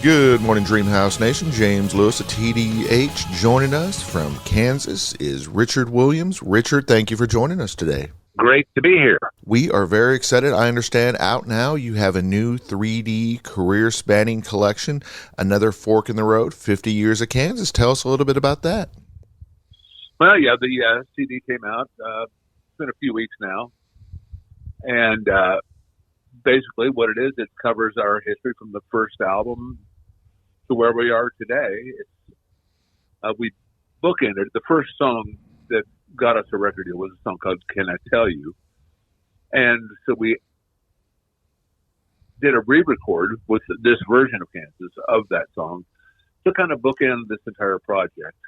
Good morning, Dreamhouse Nation. James Lewis of TDH joining us from Kansas is Richard Williams. Richard, thank you for joining us today. Great to be here. We are very excited. I understand out now you have a new 3D career-spanning collection, Another Fork in the Road, 50 Years of Kansas. Tell us a little bit about that. Well, yeah, the CD came out. It's been a few weeks now. And basically what it is, it covers our history from the first album to where we are today. We bookended. The first song that got us a record deal was a song called Can I Tell You? And so we did a re-record with this version of Kansas of that song to kind of bookend this entire project.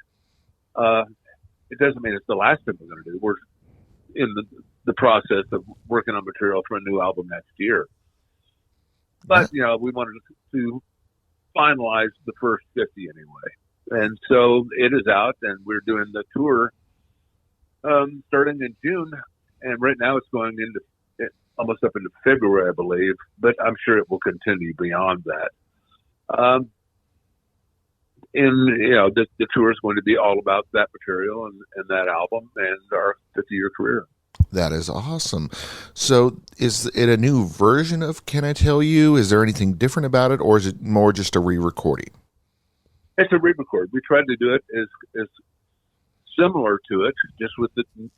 It doesn't mean it's the last thing we're going to do. We're in the process of working on material for a new album next year. But, you know, we wanted to finalize the first 50 anyway. And so it is out, and we're doing the tour starting in June. And right now it's going into almost up into February, I believe. But I'm sure it will continue beyond that. The tour is going to be all about that material and that album and our 50-year career. That is awesome. So is it a new version of Can I Tell You? Is there anything different about it, or is it more just a re-recording? It's a re-record. We tried to do it as similar to it, just with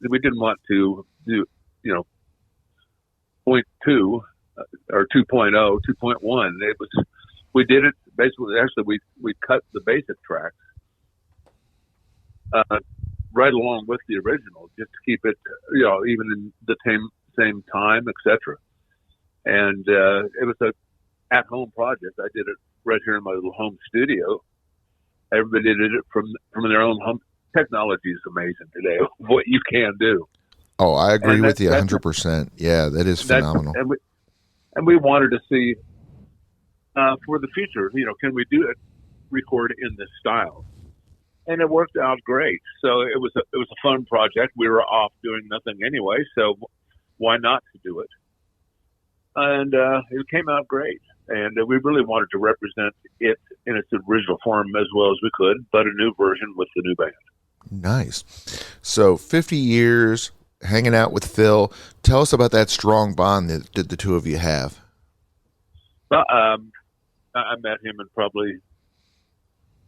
we didn't want to do, 0.2 or 2.0, 2.1. We did it basically, actually we cut the basic tracks right along with the original, just to keep it, even in the same time, etc. And it was a at-home project. I did it right here in my little home studio. Everybody did it from their own home. Technology is amazing today. What you can do. Oh, I agree with you 100%. Yeah, that is phenomenal. And we wanted to see for the future, can we do it, record in this style? And it worked out great. So it was a fun project. We were off doing nothing anyway, so why not to do it? And it came out great. And we really wanted to represent it in its original form as well as we could, but a new version with the new band. Nice. So 50 years hanging out with Phil. Tell us about that strong bond that the two of you have. Well, I met him in probably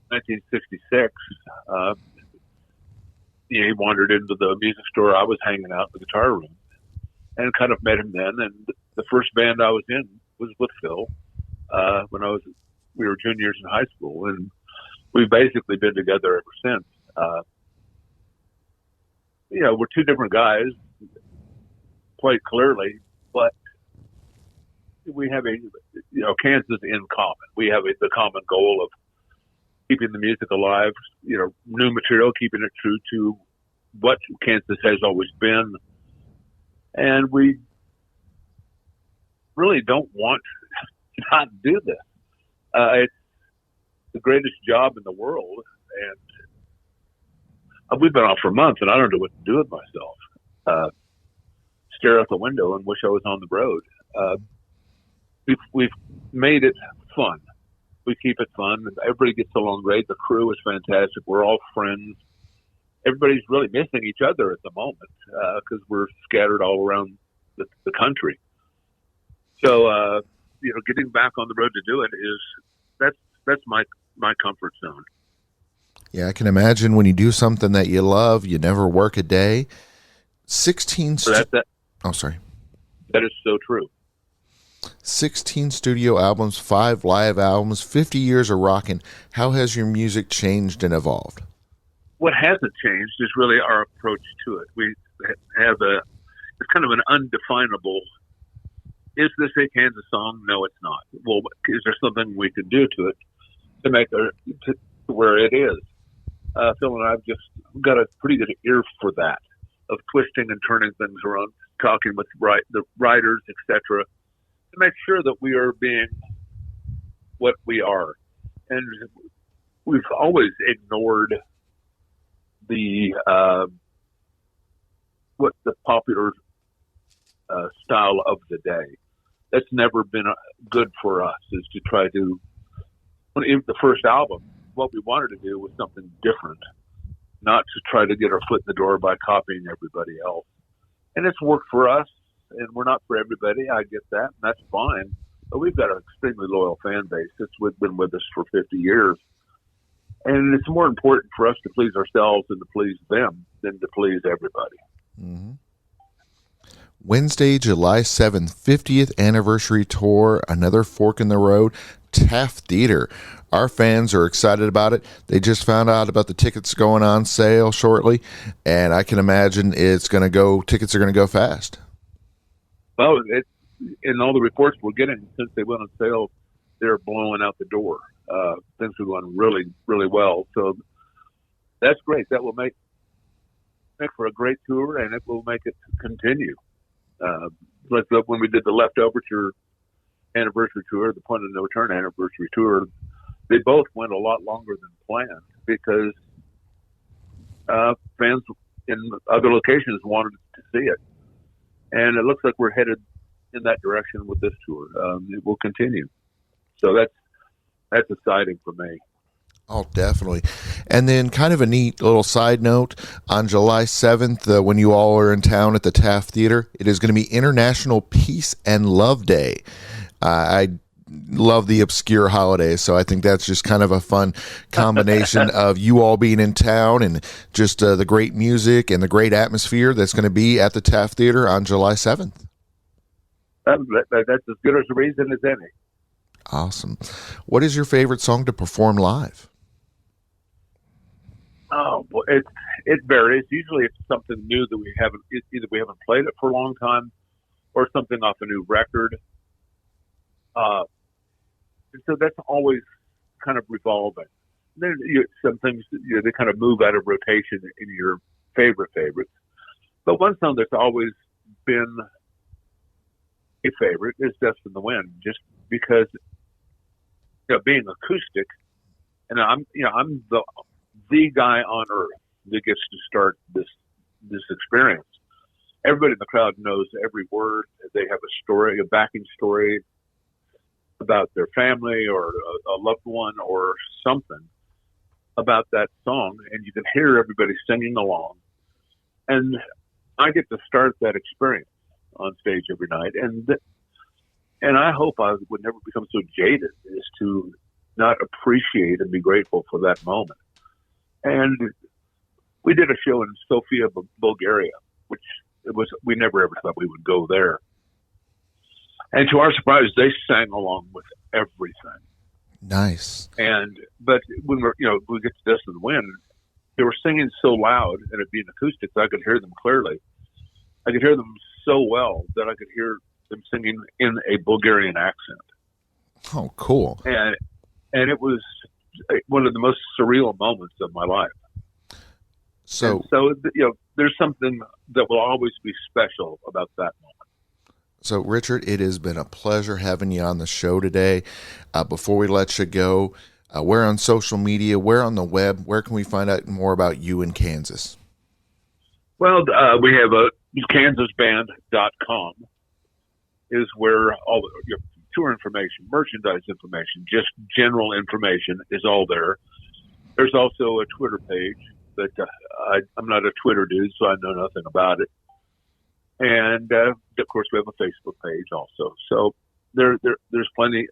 1966. He wandered into the music store. I was hanging out in the guitar room and kind of met him then. And the first band I was in was with Phil when we were juniors in high school. And we've basically been together ever since. We're two different guys, quite clearly, but we have Kansas in common. We have the common goal of keeping the music alive, new material, keeping it true to what Kansas has always been. And we really don't want to not do this. It's the greatest job in the world. And we've been off for months, and I don't know what to do with myself. Stare out the window and wish I was on the road. We've made it fun. We keep it fun. Everybody gets along great. The crew is fantastic. We're all friends. Everybody's really missing each other at the moment because we're scattered all around the country. So, getting back on the road to do it that's my comfort zone. Yeah, I can imagine when you do something that you love, you never work a day. 16. Oh, sorry. That is so true. 16 studio albums, 5 live albums, 50 years of rocking. How has your music changed and evolved? What hasn't changed is really our approach to it. We have it's kind of an undefinable, is this a Kansas song? No, it's not. Well, is there something we can do to it to make it to where it is? Phil and I have just got a pretty good ear for that, of twisting and turning things around, talking with the writers, etc., to make sure that we are being what we are. And we've always ignored the what the popular style of the day. That's never been good for us, is to try to even the first album, what we wanted to do was something different, not to try to get our foot in the door by copying everybody else. And it's worked for us, and we're not for everybody. I get that, and that's fine. But we've got an extremely loyal fan base that's been with us for 50 years. And it's more important for us to please ourselves and to please them than to please everybody. Mm-hmm. Wednesday, July 7th, 50th anniversary tour, another fork in the road, Taft Theater. Our fans are excited about it. They just found out about the tickets going on sale shortly, and I can imagine tickets are going to go fast. Well, in all the reports we're getting, since they went on sale, they're blowing out the door. Things are going really, really well. So that's great. That will make for a great tour, and it will make it continue. Like when we did the Leftover Tour anniversary tour, the Point of No Return anniversary tour, they both went a lot longer than planned because fans in other locations wanted to see it. And it looks like we're headed in that direction with this tour. It will continue. So that's exciting for me. Oh, definitely. And then kind of a neat little side note, on July 7th, when you all are in town at the Taft Theater, it is going to be International Peace and Love Day. I love the obscure holidays, so I think that's just kind of a fun combination of you all being in town and just the great music and the great atmosphere that's going to be at the Taft Theater on July 7th. That's as good as a reason as any. Awesome. What is your favorite song to perform live? Oh, well, it varies. Usually it's something new that either we haven't played it for a long time or something off a new record. So that's always kind of revolving. Then some things, they kind of move out of rotation in your favorites. But one song that's always been a favorite is Dust in the Wind, just because being acoustic, and I'm the guy on earth that gets to start this experience. Everybody in the crowd knows every word. They have a story, a backing story about their family or a loved one or something about that song, and you can hear everybody singing along. And I get to start that experience on stage every night, and I hope I would never become so jaded as to not appreciate and be grateful for that moment. And we did a show in Sofia, Bulgaria, which we never ever thought we would go there. And to our surprise, they sang along with everything. Nice. But when we get to Dust in the Wind, they were singing so loud, and it being acoustic, I could hear them clearly. I could hear them so well that I could hear them singing in a Bulgarian accent. Oh, cool. And it was one of the most surreal moments of my life. So there's something that will always be special about that moment. So, Richard, it has been a pleasure having you on the show today. Before we let you go, where on social media, where on the web, where can we find out more about you in Kansas? Well, we have kansasband.com is where all your tour information, merchandise information, just general information is all there. There's also a Twitter page, but I'm not a Twitter dude, so I know nothing about it. And, of course, we have a Facebook page also. So there's plenty of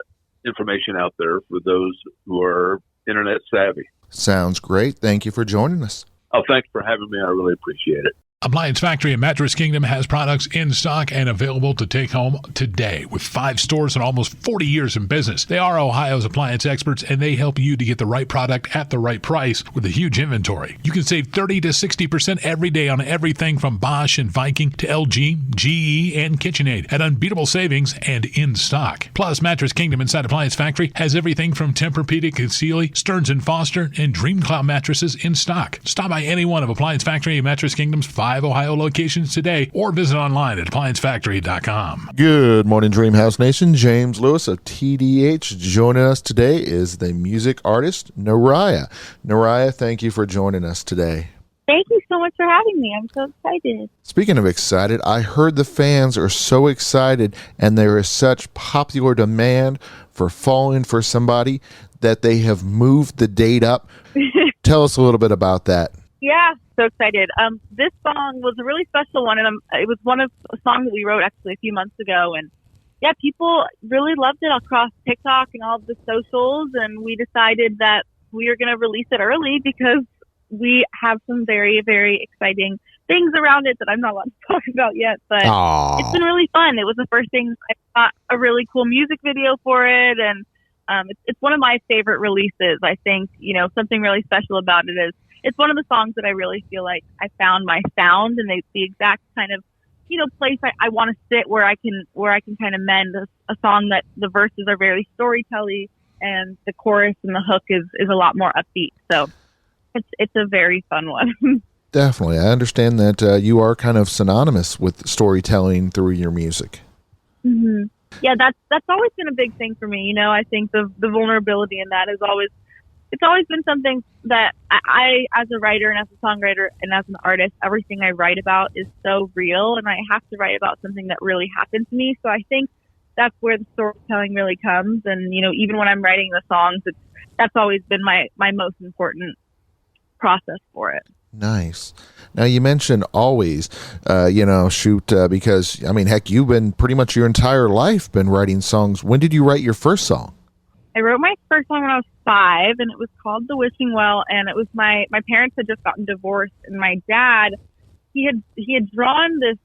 information out there for those who are internet savvy. Sounds great. Thank you for joining us. Oh, thanks for having me. I really appreciate it. Appliance Factory in Mattress Kingdom has products in stock and available to take home today. With 5 stores and almost 40 years in business, they are Ohio's appliance experts, and they help you to get the right product at the right price with a huge inventory. You can save 30 to 60% every day on everything from Bosch and Viking to LG, GE, and KitchenAid at unbeatable savings and in stock. Plus, Mattress Kingdom inside Appliance Factory has everything from Tempur-Pedic and Sealy, Stearns & Foster, and DreamCloud mattresses in stock. Stop by any one of Appliance Factory and Mattress Kingdom's 5 Ohio locations today or visit online at appliancefactory.com. Good morning, Dreamhouse Nation. James Lewis of TDH. Joining us today is the music artist Neriah. Neriah, thank you for joining us today. Thank you so much for having me. I'm so excited. Speaking of excited, I heard the fans are so excited and there is such popular demand for Falling for Somebody that they have moved the date up. Tell us a little bit about that. Yeah, so excited. This song was a really special one, and it was one of a song that we wrote actually a few months ago. And yeah, people really loved it across TikTok and all of the socials. And we decided that we are going to release it early because we have some very, very exciting things around it that I'm not allowed to talk about yet, but It's been really fun. It was the first thing. I got a really cool music video for it, and it's one of my favorite releases. I think, something really special about it is it's one of the songs that I really feel like I found my sound, and it's the exact kind of, place I want to sit where I can kind of mend a song that the verses are very storytelling and the chorus and the hook is a lot more upbeat. So it's a very fun one. Definitely. I understand that you are kind of synonymous with storytelling through your music. Mm-hmm. Yeah, that's always been a big thing for me. I think the vulnerability in that it's always been something that I, as a writer and as a songwriter and as an artist, everything I write about is so real, and I have to write about something that really happened to me. So I think that's where the storytelling really comes. And, even when I'm writing the songs, that's always been my most important process for it. Nice. Now you mentioned always, because heck, you've been pretty much your entire life been writing songs. When did you write your first song? I wrote my first song when I was 5, and it was called The Wishing Well. And it was my parents had just gotten divorced, and my dad, he had drawn this,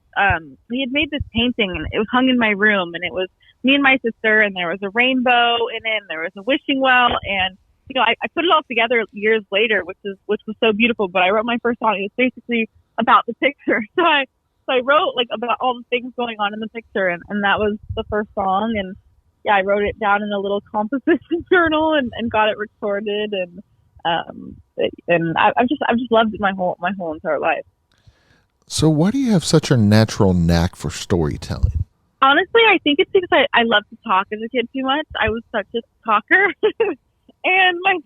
he had made this painting, and it was hung in my room, and it was me and my sister, and there was a rainbow in it, and there was a wishing well, and I put it all together years later, which was so beautiful. But I wrote my first song. It was basically about the picture. So I wrote about all the things going on in the picture, and that was the first song. And yeah, I wrote it down in a little composition journal and got it recorded. And I've just loved it my whole entire life. So why do you have such a natural knack for storytelling? Honestly, I think it's because I loved to talk as a kid too much. I was such a talker. And my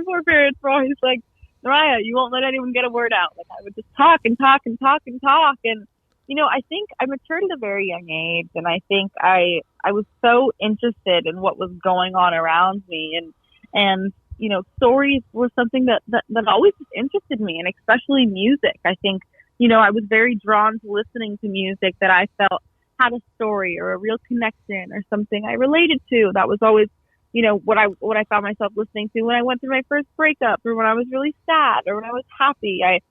poor parents were always like, Neriah, you won't let anyone get a word out. Like, I would just talk and talk and talk and talk. And, I think I matured at a very young age. And I think I was so interested in what was going on around me. And stories were something that always just interested me, and especially music. I think, I was very drawn to listening to music that I felt had a story or a real connection or something I related to. That was always what I found myself listening to when I went through my first breakup, or when I was really sad, or when I was happy. I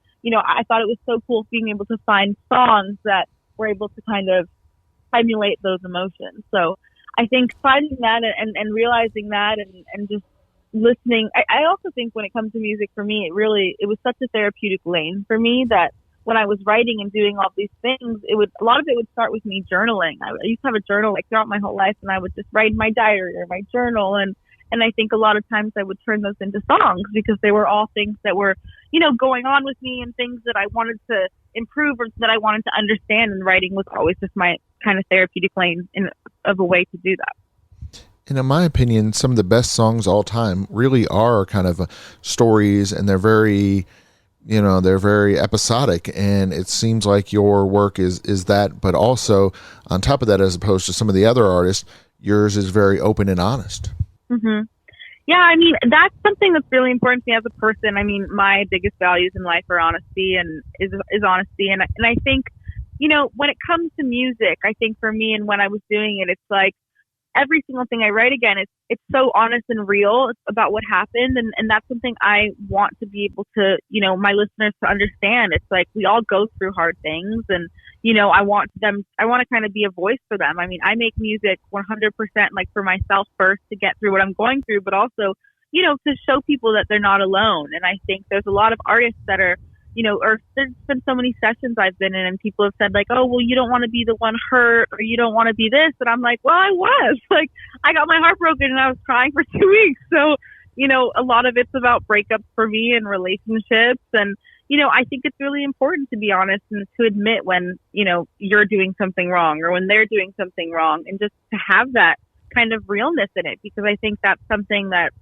thought it was so cool being able to find songs that were able to kind of emulate those emotions. So I think finding that and realizing that and just listening. I also think when it comes to music, for me, it was such a therapeutic lane for me that when I was writing and doing all these things, a lot of it would start with me journaling. I used to have a journal throughout my whole life, and I would just write in my diary or my journal. And I think a lot of times I would turn those into songs because they were all things that were, going on with me and things that I wanted to improve or that I wanted to understand. And writing was always just my kind of therapeutic lane of a way to do that. And in my opinion, some of the best songs all time really are kind of stories, and they're very episodic, and it seems like your work is that, but also on top of that, as opposed to some of the other artists, yours is very open and honest. Mm-hmm. Yeah, that's something that's really important to me as a person. My biggest values in life are honesty and is honesty. And I think, when it comes to music, I think for me and when I was doing it, it's like every single thing I write again, it's so honest and real. It's about what happened. And that's something I want to be able to, my listeners to understand. It's like we all go through hard things, and, I want to kind of be a voice for them. I make music 100% for myself first to get through what I'm going through, but also, to show people that they're not alone. And I think there's a lot of artists that are, or there's been so many sessions I've been in, and people have said oh, well, you don't want to be the one hurt, or you don't want to be this. And I'm like, well, I was I got my heart broken and I was crying for 2 weeks. So, a lot of it's about breakups for me and relationships. And, I think it's really important to be honest and to admit when, you're doing something wrong or when they're doing something wrong, and just to have that kind of realness in it, because I think that's something that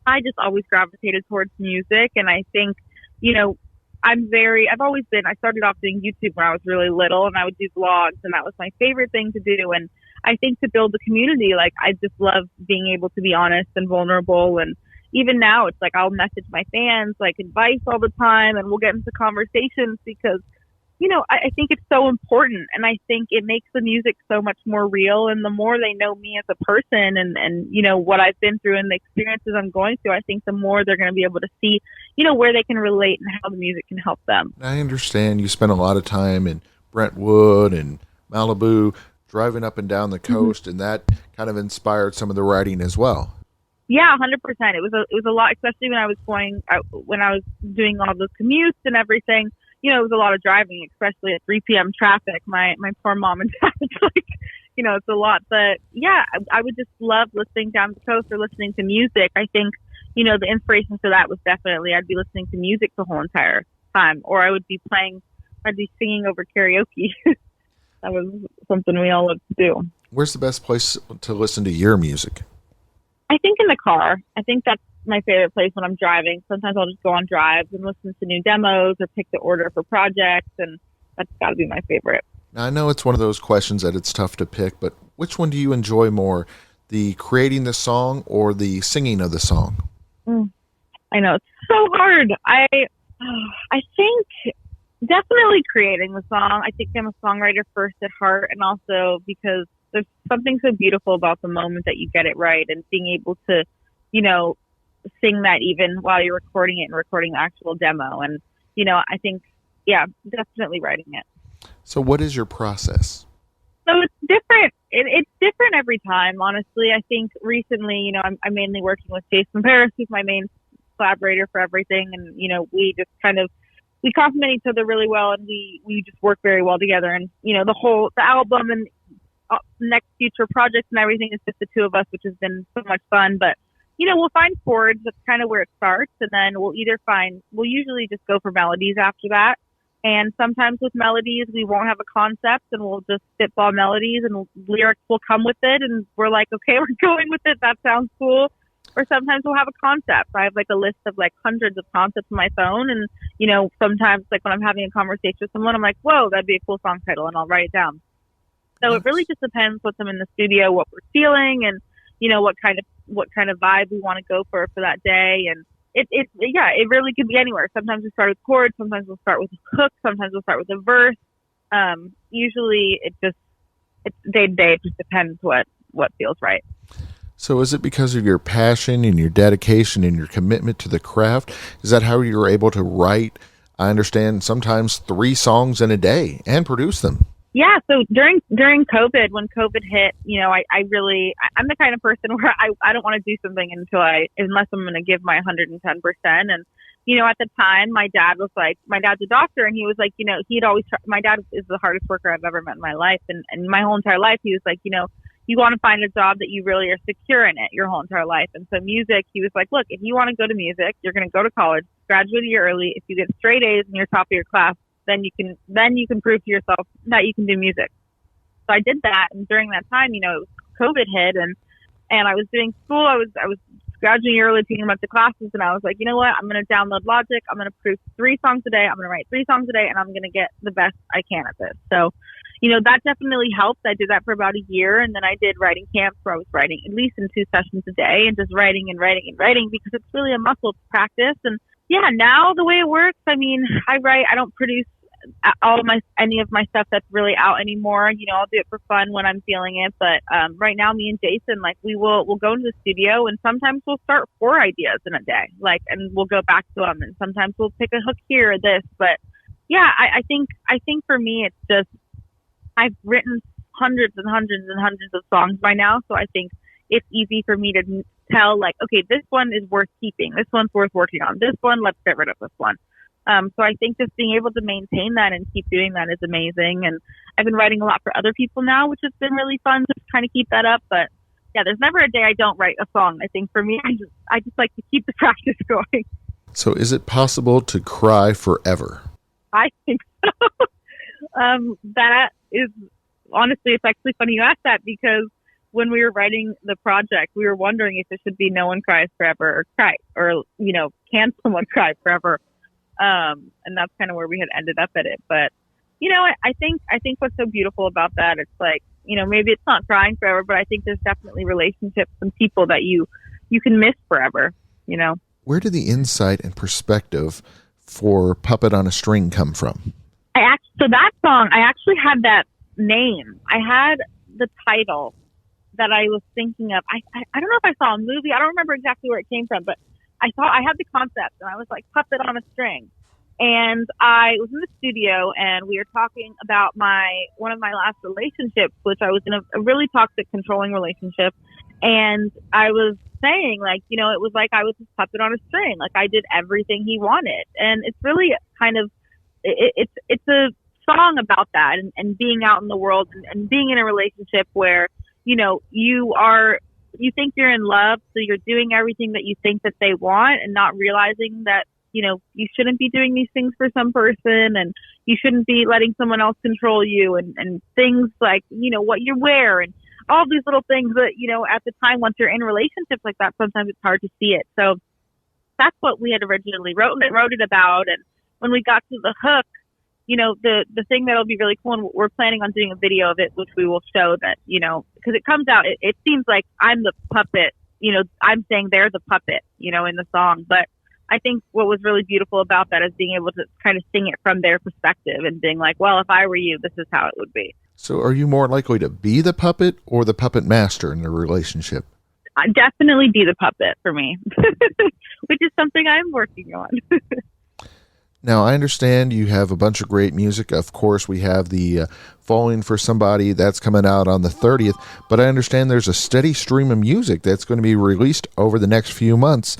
I just always gravitated towards music. And I think, I've always been, I started off doing YouTube when I was really little, and I would do vlogs, and that was my favorite thing to do. And I think to build a community, like, I just love being able to be honest and vulnerable. And even now, it's like I'll message my fans like advice all the time, and we'll get into conversations because, you know, I think it's so important, and I think it makes the music so much more real. And the more they know me as a person and you know, what I've been through and the experiences I'm going through, I think the more they're going to be able to see, you know, where they can relate and how the music can help them. I understand you spent a lot of time in Brentwood and Malibu, driving up and down the coast, and that kind of inspired some of the writing as well. Yeah, 100%. It was a lot, especially when I was doing all those commutes and everything. You know, it was a lot of driving, especially at 3 p.m. traffic. My poor mom and dad, like, you know, it's a lot. But yeah, I would just love listening down the coast or listening to music. I think, you know, the inspiration for that was definitely I'd be listening to music the whole entire time, or I'd be singing over karaoke. That was something we all love to do. Where's the best place to listen to your music? I think in the car. I think that's my favorite place when I'm driving. Sometimes I'll just go on drives and listen to new demos or pick the order for projects, and that's got to be my favorite. Now, I know it's one of those questions that it's tough to pick, but which one do you enjoy more, the creating the song or the singing of the song? I know, it's so hard. I think definitely creating the song. I think I'm a songwriter first at heart, and also because there's something so beautiful about the moment that you get it right and being able to, you know, sing that even while you're recording it and recording the actual demo. And, you know, I think, yeah, definitely writing it. So what is your process? So it's different. It's different every time, honestly. I think recently, you know, I'm mainly working with Jason Paris, who's my main collaborator for everything. And, you know, we just we complement each other really well, and we just work very well together. And, you know, the album and next future projects and everything is just the two of us, which has been so much fun. But, you know, we'll find chords. That's kind of where it starts. And then we'll usually just go for melodies after that. And sometimes with melodies, we won't have a concept, and we'll just spitball melodies, and lyrics will come with it. And we're like, okay, we're going with it. That sounds cool. Or sometimes we'll have a concept. I have like a list of like hundreds of concepts on my phone. And, you know, sometimes like when I'm having a conversation with someone, I'm like, whoa, that'd be a cool song title. And I'll write it down. So it really just depends what's in the studio, what we're feeling, and, you know, what kind of vibe we want to go for that day. And it really could be anywhere. Sometimes we start with chords, sometimes we'll start with a hook, sometimes we'll start with a verse. Usually it's day to day. It just depends what feels right. So is it because of your passion and your dedication and your commitment to the craft? Is that how you're able to write, I understand, sometimes 3 songs in a day and produce them? Yeah, so during COVID, when COVID hit, you know, I'm the kind of person where I don't want to do something unless I'm going to give my 110%. And, you know, at the time, my dad's a doctor, and he was like, you know, my dad is the hardest worker I've ever met in my life. And my whole entire life, he was like, you know, you want to find a job that you really are secure in it your whole entire life. And so music, he was like, look, if you want to go to music, you're going to go to college, graduate a year early. If you get straight A's and you're top of your class, then you can prove to yourself that you can do music. So I did that, and during that time, you know, COVID hit, and I was doing school. I was graduating early, taking a bunch of classes, and I was like, you know what? I'm going to download Logic. I'm going to produce 3 songs a day. I'm going to write 3 songs a day, and I'm going to get the best I can at this. So, you know, that definitely helped. I did that for about a year, and then I did writing camps where I was writing at least in 2 sessions a day, and just writing because it's really a muscle to practice. And yeah, now the way it works, I mean, I write. I don't produce any of my stuff that's really out anymore. You know, I'll do it for fun when I'm feeling it. But right now, me and Jason, like, we'll go into the studio, and sometimes we'll start 4 ideas in a day, like, and we'll go back to them. And sometimes we'll pick a hook here or this. But yeah, I think for me, it's just I've written hundreds and hundreds and hundreds of songs by now, so I think it's easy for me to tell, like, okay, this one is worth keeping. This one's worth working on. This one, let's get rid of this one. So I think just being able to maintain that and keep doing that is amazing. And I've been writing a lot for other people now, which has been really fun to kind of keep that up. But yeah, there's never a day I don't write a song. I think for me, I just like to keep the practice going. So is it possible to cry forever? I think so. That is, honestly, it's actually funny you asked that, because when we were writing the project, we were wondering if it should be No One Cries Forever or Cry, or, you know, Can Someone Cry Forever? And that's kind of where we had ended up at it. But, I think what's so beautiful about that, it's like, maybe it's not crying forever, but I think there's definitely relationships and people that you can miss forever, Where did the insight and perspective for Puppet on a String come from? So that song, I actually had that name. I had the title that I was thinking of. I don't know if I saw a movie. I don't remember exactly where it came from, but I had the concept, and I was like, Puppet on a String. And I was in the studio, and we were talking about one of my last relationships, which I was in a really toxic, controlling relationship. And I was saying, like, it was like I was his puppet on a string. Like, I did everything he wanted. And it's really kind of, it's a song about that, and being out in the world, and being in a relationship where, you think you're in love, so you're doing everything that you think that they want, and not realizing that, you shouldn't be doing these things for some person, and you shouldn't be letting someone else control you, and things like, what you wear, and all these little things that, at the time, once you're in relationships like that, sometimes it's hard to see it. So that's what we had originally wrote it about. And when we got to the hook, the thing that'll be really cool, and we're planning on doing a video of it, which we will show that, because it comes out, it seems like I'm the puppet, I'm saying they're the puppet, in the song. But I think what was really beautiful about that is being able to kind of sing it from their perspective, and being like, well, if I were you, this is how it would be. So are you more likely to be the puppet or the puppet master in a relationship? I'd definitely be the puppet for me, which is something I'm working on. Now, I understand you have a bunch of great music. Of course, we have the Falling for Somebody that's coming out on the 30th, but I understand there's a steady stream of music that's going to be released over the next few months.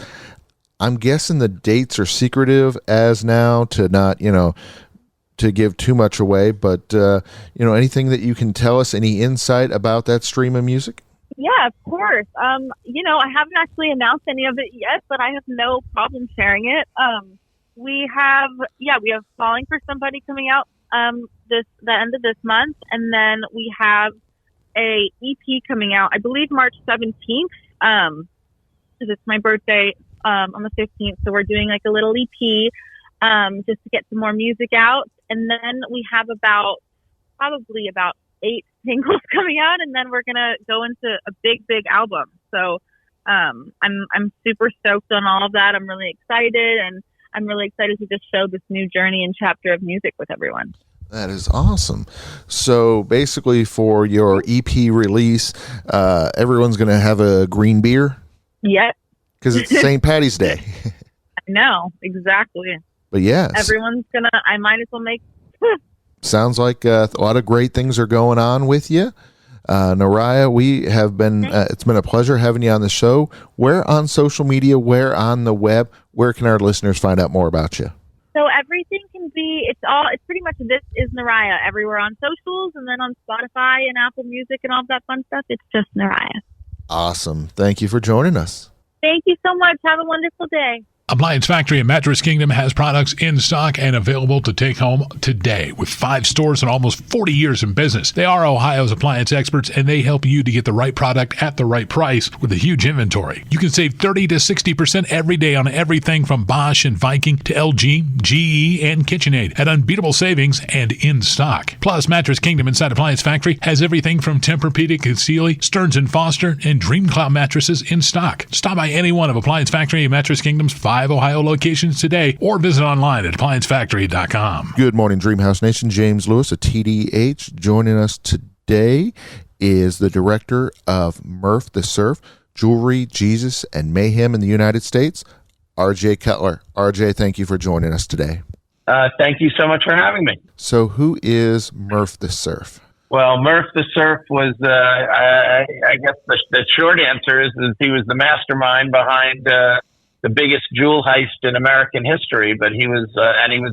I'm guessing the dates are secretive as now, to not, to give too much away, but, anything that you can tell us, any insight about that stream of music? Yeah, of course. I haven't actually announced any of it yet, but I have no problem sharing it. We have Falling for Somebody coming out the end of this month, and then we have a EP coming out, I believe March 17th. Because it's my birthday on the 15th, so we're doing like a little EP just to get some more music out, and then we have probably about 8 singles coming out, and then we're gonna go into a big album. So I'm super stoked on all of that. I'm really excited, and I'm really excited to just show this new journey and chapter of music with everyone. That is awesome. So basically for your EP release, everyone's going to have a green beer? Yep. Because it's St. Patty's Day. I know, exactly. But yes. I might as well make... Sounds like a lot of great things are going on with you. Neriah, we have been, it's been a pleasure having you on the show. Where on social media, where on the web, where can our listeners find out more about you? So everything can be, it's pretty much This Is Neriah everywhere on socials, and then on Spotify and Apple Music and all that fun stuff. It's just Neriah. Awesome. Thank you for joining us. Thank you so much. Have a wonderful day. Appliance Factory in Mattress Kingdom has products in stock and available to take home today. With 5 stores and almost 40 years in business, they are Ohio's appliance experts, and they help you to get the right product at the right price with a huge inventory. You can save 30 to 60% every day on everything from Bosch and Viking to LG, GE, and KitchenAid at unbeatable savings and in stock. Plus, Mattress Kingdom inside Appliance Factory has everything from Tempur-Pedic and Sealy, Stearns & Foster, and DreamCloud mattresses in stock. Stop by any one of Appliance Factory and Mattress Kingdom's 5 Ohio locations today, or visit online at appliancefactory.com. Good morning, Dreamhouse Nation. James Lewis of TDH. Joining us today is the director of Murph the Surf, Jewelry, Jesus, and Mayhem in the United States, RJ Cutler. RJ, thank you for joining us today. Thank you so much for having me. So who is Murph the Surf? Well, Murph the Surf was, I guess the short answer is he was the mastermind behind the biggest jewel heist in American history, but he was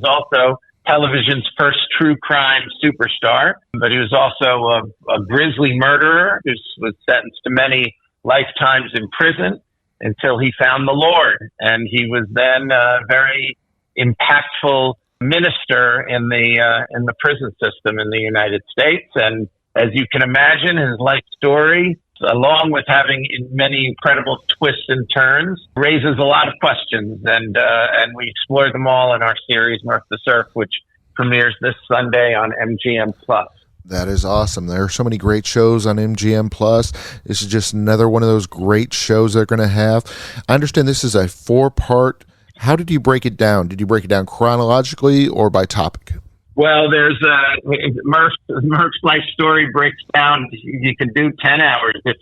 also television's first true crime superstar, but he was also a grisly murderer who was sentenced to many lifetimes in prison until he found the Lord. And he was then a very impactful minister in the prison system in the United States. And as you can imagine, his life story along with having many incredible twists and turns, raises a lot of questions. And we explore them all in our series, Murph the Surf, which premieres this Sunday on MGM Plus. That is awesome. There are so many great shows on MGM Plus. This is just another one of those great shows they're going to have. I understand this is a 4-part. How did you break it down? Did you break it down chronologically or by topic? Well, there's Murph's life story breaks down. You can do 10 hours if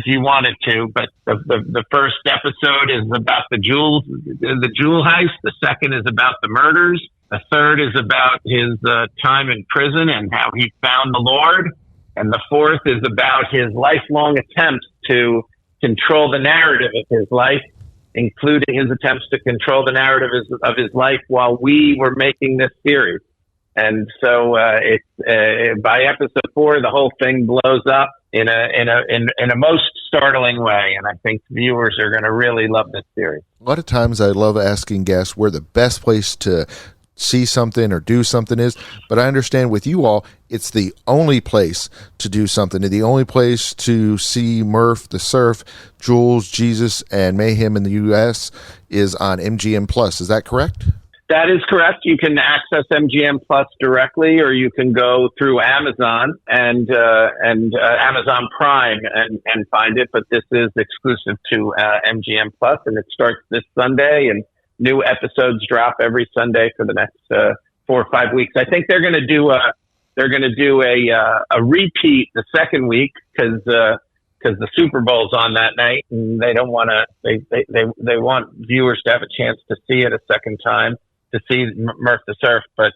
you wanted to, but the first episode is about the jewel heist. The second is about the murders. The third is about his time in prison and how he found the Lord. And the fourth is about his lifelong attempts to control the narrative of his life, including his attempts to control the narrative of his life while we were making this series. And so by episode 4, the whole thing blows up in a most startling way, and I think viewers are going to really love this series. A lot of times I love asking guests where the best place to see something or do something is, but I understand with you all, it's the only place to do something, the only place to see Murph the Surf, Jules, Jesus, and Mayhem in the U.S. is on MGM Plus. Is that correct? That is correct. You can access MGM Plus directly, or you can go through Amazon and Amazon Prime and find it. But this is exclusive to MGM Plus, and it starts this Sunday, and new episodes drop every Sunday for the next 4 or 5 weeks. I think they're going to do a repeat the second week because the Super Bowl's on that night, and they don't want to. They want viewers to have a chance to see it a second time, to see Murph the Surf, but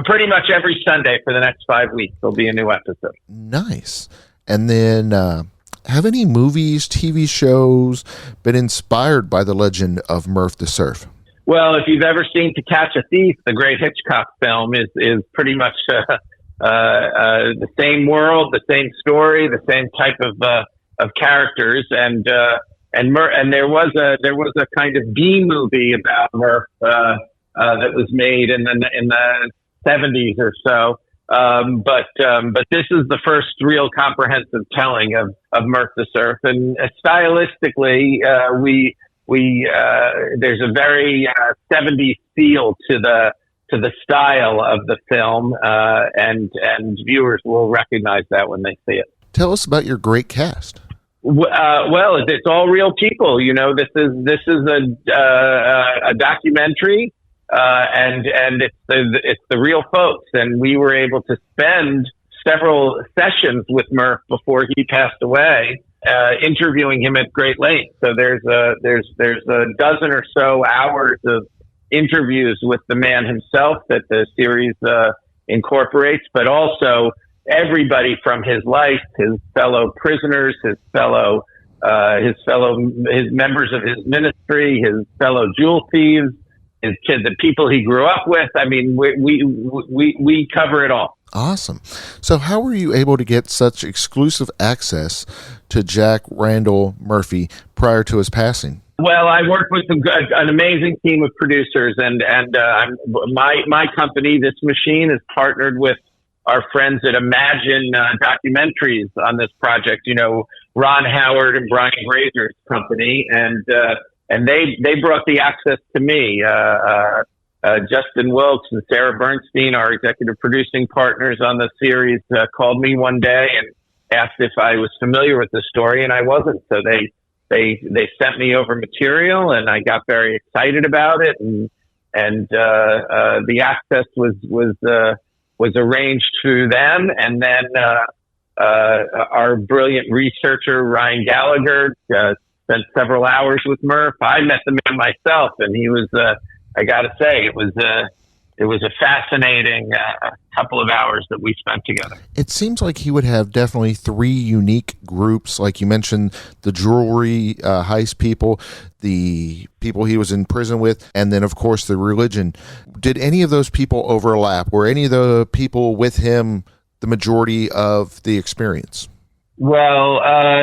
pretty much every Sunday for the next 5 weeks there'll be a new episode. Nice. And then have any movies, TV shows been inspired by the legend of Murph the Surf? Well, if you've ever seen To Catch a Thief, the great Hitchcock film, is pretty much the same world, the same story, the same type of characters, and there was a kind of B movie about Murph that was made in the 70s or so. But this is the first real comprehensive telling of Murph the Surf, and stylistically, there's a very 70s feel to the style of the film, and viewers will recognize that when they see it. Tell us about your great cast. Well, it's all real people. You know, this is a documentary. And it's the real folks, and we were able to spend several sessions with Murph before he passed away, interviewing him at great length. So there's a dozen or so hours of interviews with the man himself that the series incorporates, but also everybody from his life, his fellow prisoners, his members of his ministry, his fellow jewel thieves, his kids, the people he grew up with. I mean, we cover it all. Awesome. So how were you able to get such exclusive access to Jack Randall Murphy prior to his passing? Well, I worked with an amazing team of producers, and my company, This Machine, is partnered with our friends at Imagine Documentaries on this project. You know, Ron Howard and Brian Grazer's company, and they brought the access to me. Justin Wilkes and Sarah Bernstein, our executive producing partners on the series, called me one day and asked if I was familiar with the story, and I wasn't. So they sent me over material, and I got very excited about it, and the access was arranged through them, and then our brilliant researcher Ryan Gallagher spent several hours with Murph. I met the man myself, and he was, I got to say, it was a fascinating couple of hours that we spent together. It seems like he would have definitely three unique groups, like you mentioned, the jewelry heist people, the people he was in prison with, and then, of course, the religion. Did any of those people overlap? Were any of the people with him the majority of the experience? Well,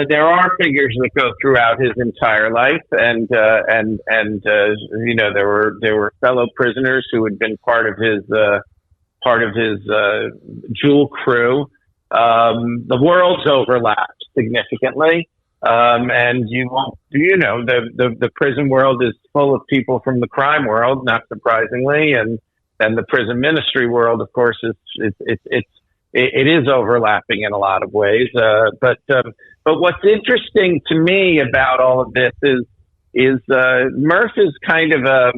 there are figures that go throughout his entire life, and you know, there were fellow prisoners who had been part of his jewel crew. The worlds overlapped, significantly. And the prison world is full of people from the crime world, not surprisingly, and the prison ministry world, of course, it is overlapping in a lot of ways. But what's interesting to me about all of this is Murph is kind of a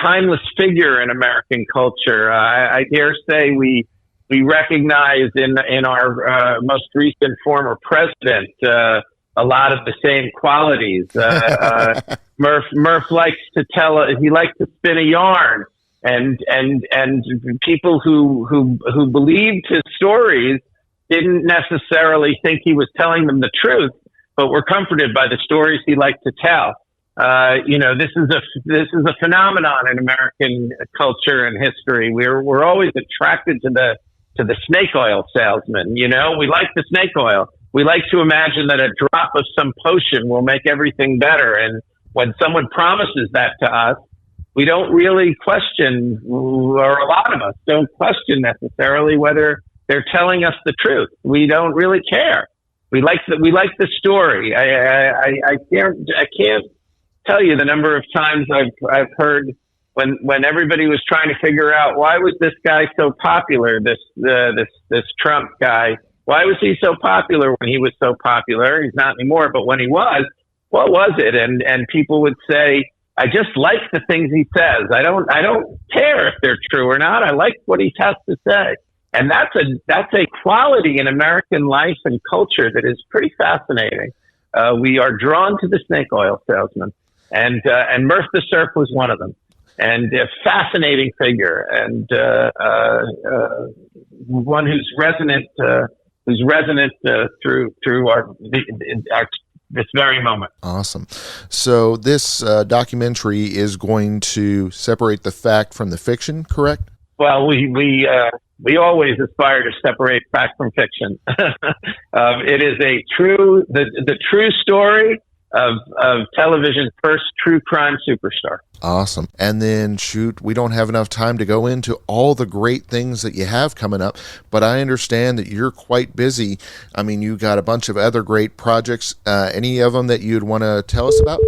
timeless figure in American culture. I dare say we recognize in our most recent former president a lot of the same qualities. Murph likes to he likes to spin a yarn, and people who believed his stories didn't necessarily think he was telling them the truth, but were comforted by the stories he liked to tell. This is a phenomenon in American culture and history. We're always attracted to the snake oil salesman. We like the snake oil. We like to imagine that a drop of some potion will make everything better. And when someone promises that to us, we don't really question, or a lot of us don't question necessarily whether they're telling us the truth. We don't really care. We like the story. I can't tell you the number of times I've heard when everybody was trying to figure out, why was this guy so popular, this Trump guy? Why was he so popular when he was so popular? He's not anymore, but when he was, what was it? And people would say, I just like the things he says. I don't care if they're true or not. I like what he has to say. And that's a quality in American life and culture that is pretty fascinating. We are drawn to the snake oil salesman, and Murph the Surf was one of them. And a fascinating figure, and one who's resonant through our this very moment. Awesome. So this documentary is going to separate the fact from the fiction, correct? Well, we always aspire to separate fact from fiction. It is the true story of television's first true crime superstar. Awesome. And then, we don't have enough time to go into all the great things that you have coming up, but I understand that you're quite busy. I mean, you got a bunch of other great projects. Any of them that you'd want to tell us about?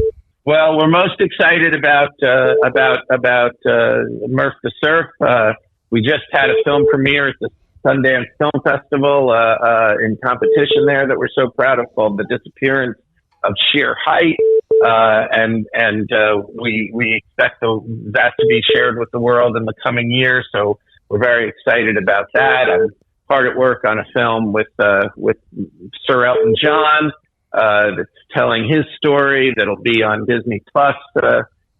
Well, we're most excited about Murph the Surf. We just had a film premiere at the Sundance Film Festival in competition there that we're so proud of, called The Disappearance of Sheer Height, and we expect that to be shared with the world in the coming year. So we're very excited about that. I'm hard at work on a film with Sir Elton John that's telling his story that'll be on Disney Plus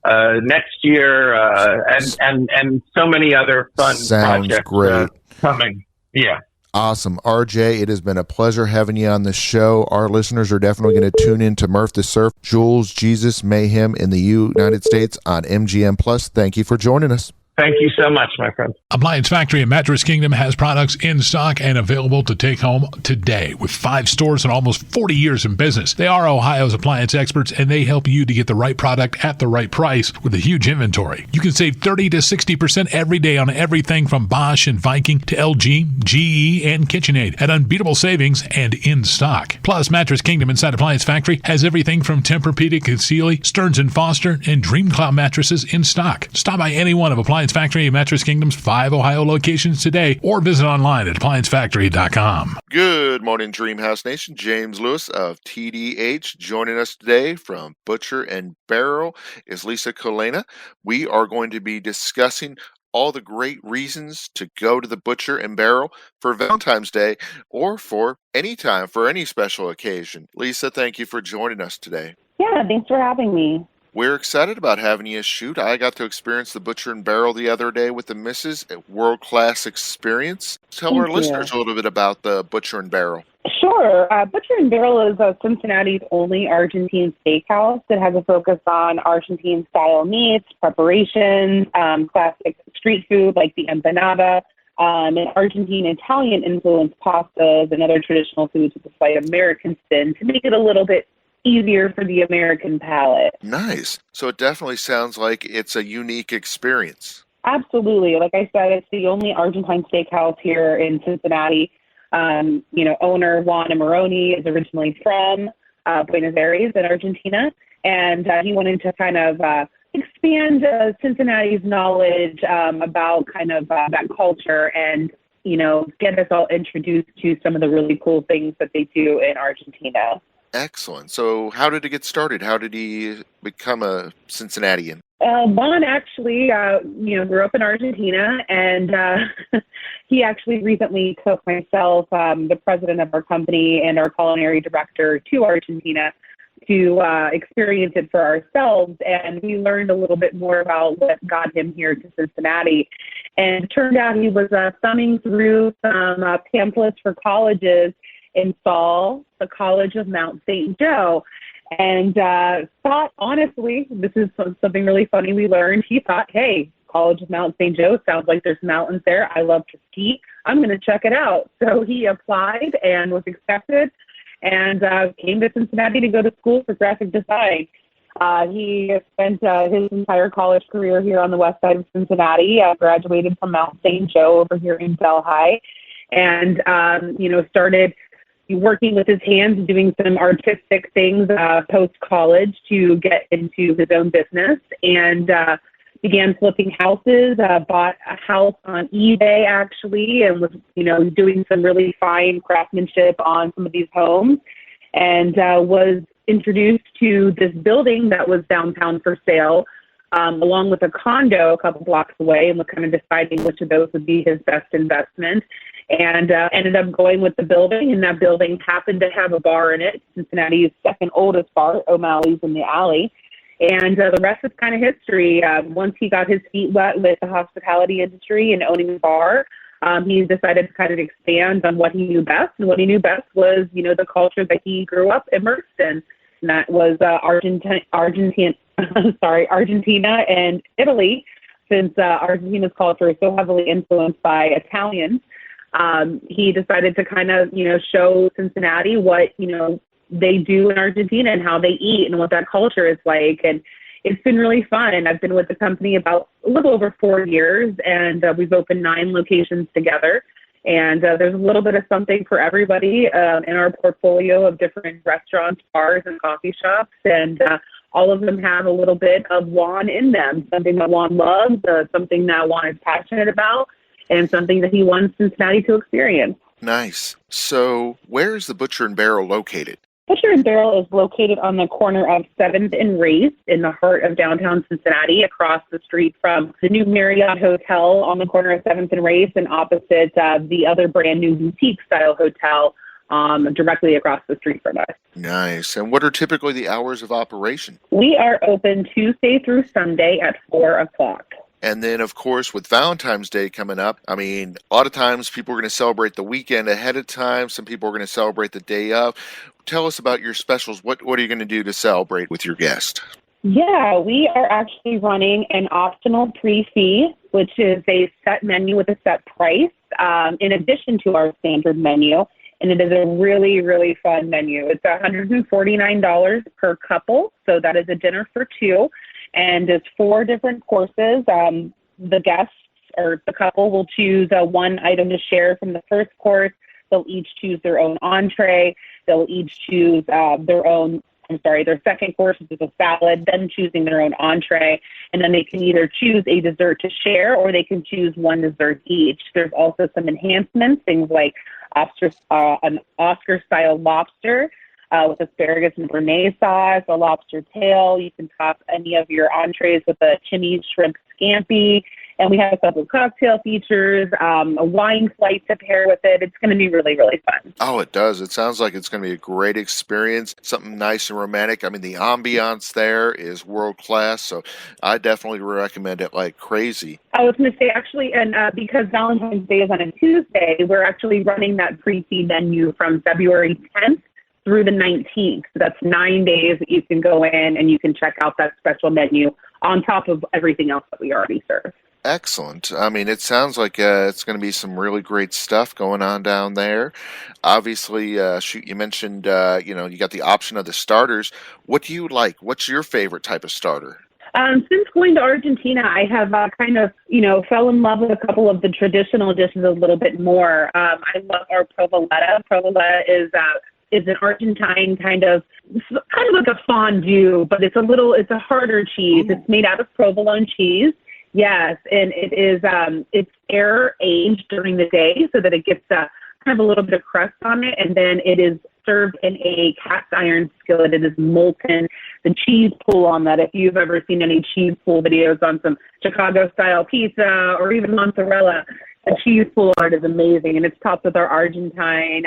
next year, and so many other fun projects great. Coming. Yeah. Awesome. RJ, it has been a pleasure having you on the show. Our listeners are definitely going to tune in to Murph the Surf, Jules, Jesus, Mayhem in the United States on MGM Plus. Thank you for joining us. Thank you so much, my friend. Appliance Factory in Mattress Kingdom has products in stock and available to take home today. With 5 stores and almost 40 years in business, they are Ohio's appliance experts, and they help you to get the right product at the right price with a huge inventory. You can save 30 to 60% every day on everything from Bosch and Viking to LG, GE, and KitchenAid at unbeatable savings and in stock. Plus, Mattress Kingdom inside Appliance Factory has everything from Tempur-Pedic and Sealy, Stearns & Foster, and Dream Cloud mattresses in stock. Stop by any one of Appliance Factory and Mattress Kingdom's 5 Ohio locations today, or visit online at appliancefactory.com. Good morning, Dreamhouse Nation. James Lewis of TDH joining us today from Butcher and Barrel is Lisa Colena. We are going to be discussing all the great reasons to go to the Butcher and Barrel for Valentine's Day or for any time, for any special occasion. Lisa, thank you for joining us today. Yeah, thanks for having me. We're excited about having you shoot. I got to experience the Butcher and Barrel the other day with the missus. A world-class experience. Tell our listeners a little bit about the Butcher and Barrel. Sure. Butcher and Barrel is Cincinnati's only Argentine steakhouse that has a focus on Argentine-style meats, preparations, classic street food like the empanada, and Argentine-Italian influenced pastas and other traditional foods with a slight American spin to make it a little bit easier for the American palate. Nice. So it definitely sounds like it's a unique experience. Absolutely. Like I said, it's the only Argentine steakhouse here in Cincinnati. Owner Juan Moroni is originally from Buenos Aires in Argentina, and he wanted to kind of expand Cincinnati's knowledge about kind of that culture and, get us all introduced to some of the really cool things that they do in Argentina. Excellent. So how did it get started? How did he become a Cincinnatian? Juan actually, grew up in Argentina, and he actually recently took myself, the president of our company, and our culinary director to Argentina to experience it for ourselves. And we learned a little bit more about what got him here to Cincinnati. And it turned out he was thumbing through some pamphlets for colleges and saw the College of Mount St. Joe. And thought, honestly, this is something really funny we learned. He thought, hey, College of Mount St. Joe, sounds like there's mountains there. I love to ski. I'm going to check it out. So he applied and was accepted and came to Cincinnati to go to school for graphic design. He spent his entire college career here on the west side of Cincinnati, graduated from Mount St. Joe over here in Delhi, and, started working with his hands, doing some artistic things post-college to get into his own business, and began flipping houses, bought a house on eBay, actually, and was, doing some really fine craftsmanship on some of these homes, and was introduced to this building that was downtown for sale, along with a condo a couple blocks away, and was kind of deciding which of those would be his best investment. And ended up going with the building, and that building happened to have a bar in it, Cincinnati's second oldest bar, O'Malley's in the Alley. And the rest is kind of history. Once he got his feet wet with the hospitality industry and owning a bar, he decided to kind of expand on what he knew best. And what he knew best was, the culture that he grew up immersed in. And that was Argentina and Italy, since Argentina's culture is so heavily influenced by Italians. He decided to kind of, show Cincinnati what, they do in Argentina and how they eat and what that culture is like. And it's been really fun. I've been with the company about a little over 4 years, and we've opened 9 locations together. And there's a little bit of something for everybody in our portfolio of different restaurants, bars, and coffee shops. And all of them have a little bit of Juan in them, something that Juan loves, something that Juan is passionate about, and something that he wants Cincinnati to experience. Nice. So where is the Butcher and Barrel located? Butcher and Barrel is located on the corner of 7th and Race in the heart of downtown Cincinnati, across the street from the new Marriott Hotel on the corner of 7th and Race, and opposite the other brand new boutique-style hotel directly across the street from us. Nice. And what are typically the hours of operation? We are open Tuesday through Sunday at 4 o'clock. And then, of course, with Valentine's Day coming up, a lot of times people are going to celebrate the weekend ahead of time. Some people are going to celebrate the day of. Tell us about your specials. What are you going to do to celebrate with your guest? Yeah, we are actually running an optional pre-fee, which is a set menu with a set price, in addition to our standard menu. And it is a really, really fun menu. It's $149 per couple, so that is a dinner for 2. And it's 4 different courses. The guests or the couple will choose one item to share from the first course. They'll each choose their own entree. They'll each choose their second course, which is a salad, then choosing their own entree. And then they can either choose a dessert to share, or they can choose one dessert each. There's also some enhancements, things like an Oscar-style lobster, with asparagus and béarnaise sauce, a lobster tail. You can top any of your entrees with a chimichurri shrimp scampi. And we have a couple of cocktail features, a wine flight to pair with it. It's going to be really, really fun. Oh, it does. It sounds like it's going to be a great experience, something nice and romantic. The ambiance there is world-class, so I definitely recommend it like crazy. I was going to say, actually, and because Valentine's Day is on a Tuesday, we're actually running that pre-fee menu from February 10th through the 19th. So that's 9 days that you can go in and you can check out that special menu on top of everything else that we already serve. Excellent. It sounds like it's going to be some really great stuff going on down there. Obviously, you mentioned, you got the option of the starters. What do you like? What's your favorite type of starter? Since going to Argentina, I have kind of, fell in love with a couple of the traditional dishes a little bit more. I love our provoleta. Provoleta is an Argentine kind of like a fondue, but it's a harder cheese. It's made out of provolone cheese. Yes, and it is it's air aged during the day so that it gets kind of a little bit of crust on it, and then it is served in a cast iron skillet. It is molten. The cheese pool on that, if you've ever seen any cheese pool videos on some Chicago-style pizza or even mozzarella, the cheese pool on it is amazing, and it's topped with our Argentine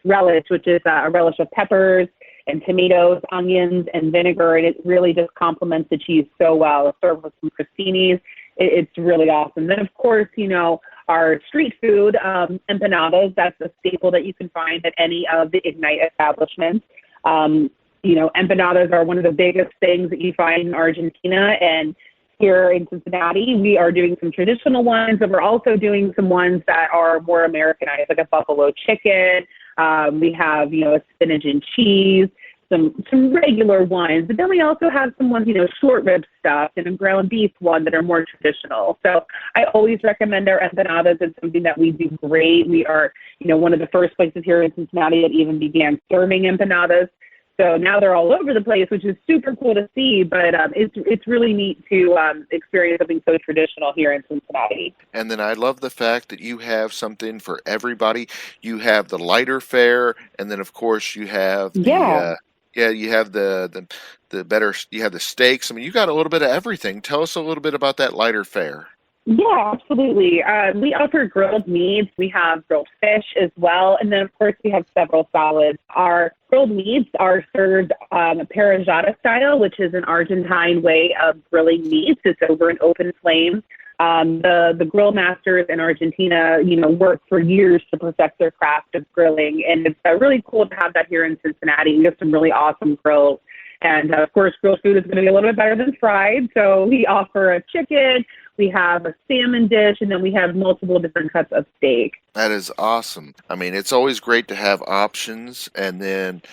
relish, which is a relish of peppers and tomatoes, onions, and vinegar, and it really just complements the cheese so well. It's served with some crostinis. It's really awesome. Then, of course, our street food, empanadas, that's a staple that you can find at any of the Ignite establishments. Empanadas are one of the biggest things that you find in Argentina, and here in Cincinnati, we are doing some traditional ones, and we're also doing some ones that are more Americanized, like a buffalo chicken. We have, a spinach and cheese, some regular ones, but then we also have some ones, short rib stuff and a ground beef one that are more traditional. So I always recommend our empanadas. It's something that we do great. We are, one of the first places here in Cincinnati that even began serving empanadas. So now they're all over the place, which is super cool to see, but it's really neat to experience something so traditional here in Cincinnati. And then I love the fact that you have something for everybody. You have the lighter fare, and then of course you have the you have the better, you have the steaks. I mean, you got a little bit of everything. Tell us a little bit about that lighter fare. Yeah, absolutely. We offer grilled meats. We have grilled fish as well. And then, of course, we have several salads. Our grilled meats are served parrillada style, which is an Argentine way of grilling meats. It's over an open flame. The grill masters in Argentina, work for years to perfect their craft of grilling. And it's really cool to have that here in Cincinnati. We have some really awesome grills. And, of course, grilled food is going to be a little bit better than fried. So we offer a chicken, we have a salmon dish, and then we have multiple different cuts of steak. That is awesome. I mean, it's always great to have options. And then,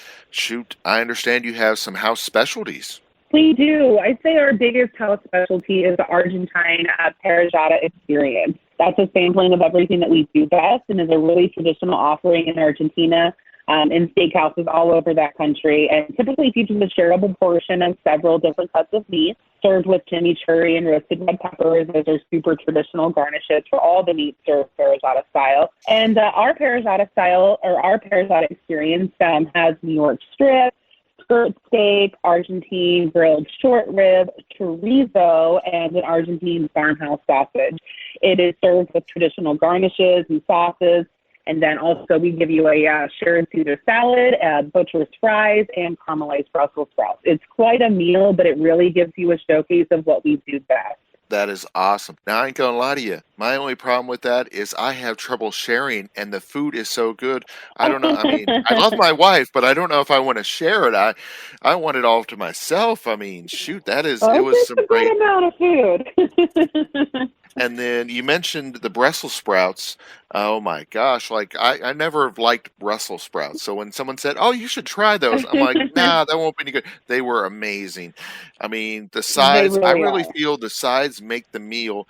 I understand you have some house specialties. We do. I'd say our biggest house specialty is the Argentine parrillada experience. That's a sampling of everything that we do best and is a really traditional offering in Argentina. In steakhouses all over that country, and typically features a shareable portion of several different cuts of meat, served with chimichurri and roasted red peppers. Those are super traditional garnishes for all the meats served parrillada style. And our parrillada style, or our parrillada experience, has New York strip, skirt steak, Argentine grilled short rib, chorizo, and an Argentine farmhouse sausage. It is served with traditional garnishes and sauces. And then also we give you a Sharon Caesar salad, butcher's fries, and caramelized Brussels sprouts. It's quite a meal, but it really gives you a showcase of what we do best. That is awesome. Now, I ain't going to lie to you. My only problem with that is I have trouble sharing, and the food is so good. I don't know. I mean, I love my wife, but I don't know if I want to share it. I want it all to myself. I mean, shoot, it was some great amount of food. And then you mentioned the Brussels sprouts. Oh my gosh, I never liked Brussels sprouts. So when someone said, "Oh, you should try those," I'm like, "Nah, that won't be any good." They were amazing. I mean, the sides, I really feel the sides make the meal,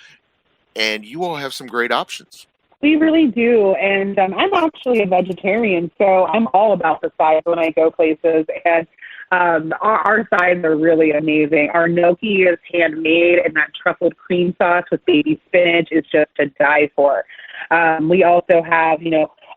and you all have some great options. We really do, and I'm actually a vegetarian, so I'm all about the sides when I go places, and our sides are really amazing. Our gnocchi is handmade, and that truffled cream sauce with baby spinach is just to die for. We also have,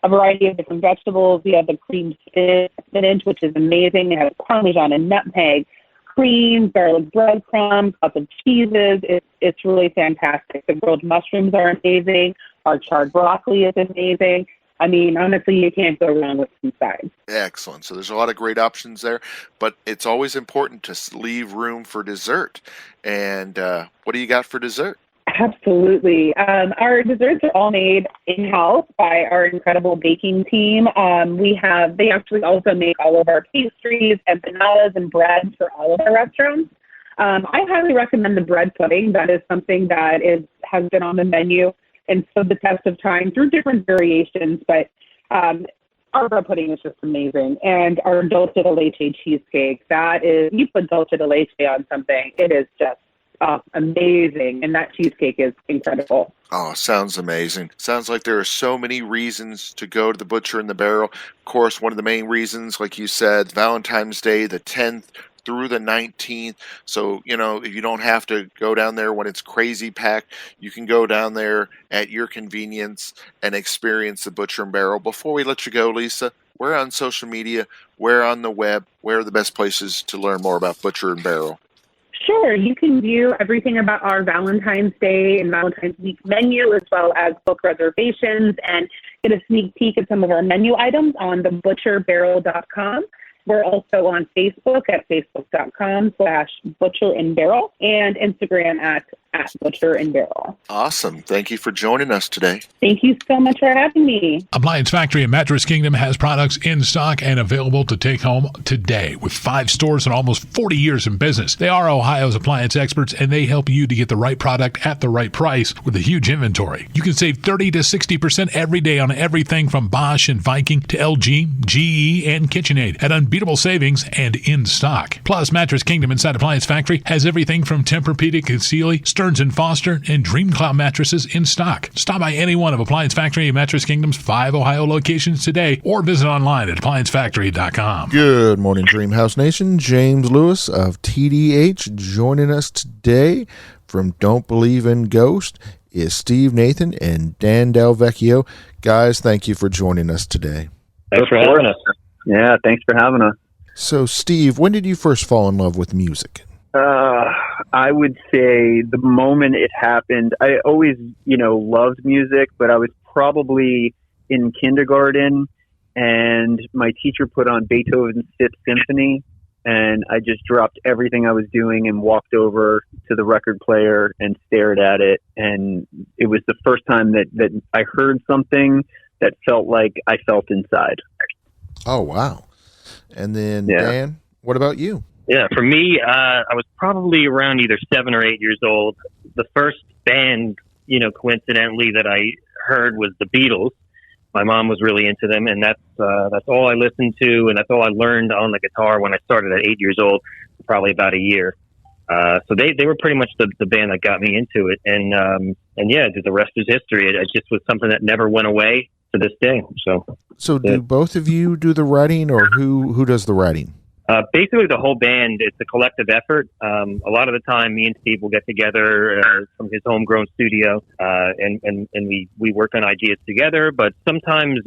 a variety of different vegetables. We have the cream spinach, which is amazing. We have Parmesan and nutmeg, cream, garlic breadcrumbs, lots of cheeses. It's really fantastic. The grilled mushrooms are amazing. Our charred broccoli is amazing. I mean, honestly, you can't go wrong with some sides. Excellent. So there's a lot of great options there, but it's always important to leave room for dessert. And what do you got for dessert? Absolutely. Our desserts are all made in-house by our incredible baking team. They actually also make all of our pastries, empanadas, and bread for all of our restaurants. I highly recommend the bread pudding. That is something that has been on the menu and stood the test of time through different variations. But our bread pudding is just amazing. And our dulce de leche cheesecake, that is, you put dulce de leche on something, it is just amazing. And that cheesecake is incredible. Oh, sounds amazing. Sounds like there are so many reasons to go to the Butcher and the Barrel. Of course, one of the main reasons, like you said, Valentine's Day, the 10th through the 19th. So, if you don't have to go down there when it's crazy packed, you can go down there at your convenience and experience the Butcher and Barrel. Before we let you go, Lisa, where on social media, where on the web, where are the best places to learn more about Butcher and Barrel? Sure. You can view everything about our Valentine's Day and Valentine's Week menu, as well as book reservations and get a sneak peek at some of our menu items on thebutcherbarrel.com. We're also on Facebook at facebook.com/Butcher and Barrel and Instagram at Butcher and Barrel. Awesome. Thank you for joining us today. Thank you so much for having me. Appliance Factory and Mattress Kingdom has products in stock and available to take home today. With 5 stores and almost 40 years in business, they are Ohio's appliance experts, and they help you to get the right product at the right price with a huge inventory. You can save 30 to 60% every day on everything from Bosch and Viking to LG, GE, and KitchenAid at unbeatable savings and in stock. Plus, Mattress Kingdom inside Appliance Factory has everything from Tempur-Pedic and Sealy, Stearns & Foster, and DreamCloud mattresses in stock. Stop by any one of Appliance Factory and Mattress Kingdom's 5 Ohio locations today or visit online at appliancefactory.com. Good morning, Dreamhouse Nation. James Lewis of TDH joining us today from Don't Believe in Ghost is Steve Nathan and Dan Del Vecchio. Guys, thank you for joining us today. Thanks for having us. Yeah, thanks for having us. So, Steve, when did you first fall in love with music? I would say the moment it happened, I always, loved music, but I was probably in kindergarten and my teacher put on Beethoven's Fifth Symphony and I just dropped everything I was doing and walked over to the record player and stared at it. And it was the first time that I heard something that felt like I felt inside. Oh, wow. And then, Dan, what about you? Yeah, for me, I was probably around either 7 or 8 years old. The first band, coincidentally, that I heard was the Beatles. My mom was really into them, and that's all I listened to, and that's all I learned on the guitar when I started at 8 years old, probably about a year. So they were pretty much the band that got me into it, and the rest is history. It just was something that never went away to this day. So do both of you do the writing, or who does the writing? Basically, the whole band, it's a collective effort. A lot of the time, me and Steve will get together from his homegrown studio, and we work on ideas together. But sometimes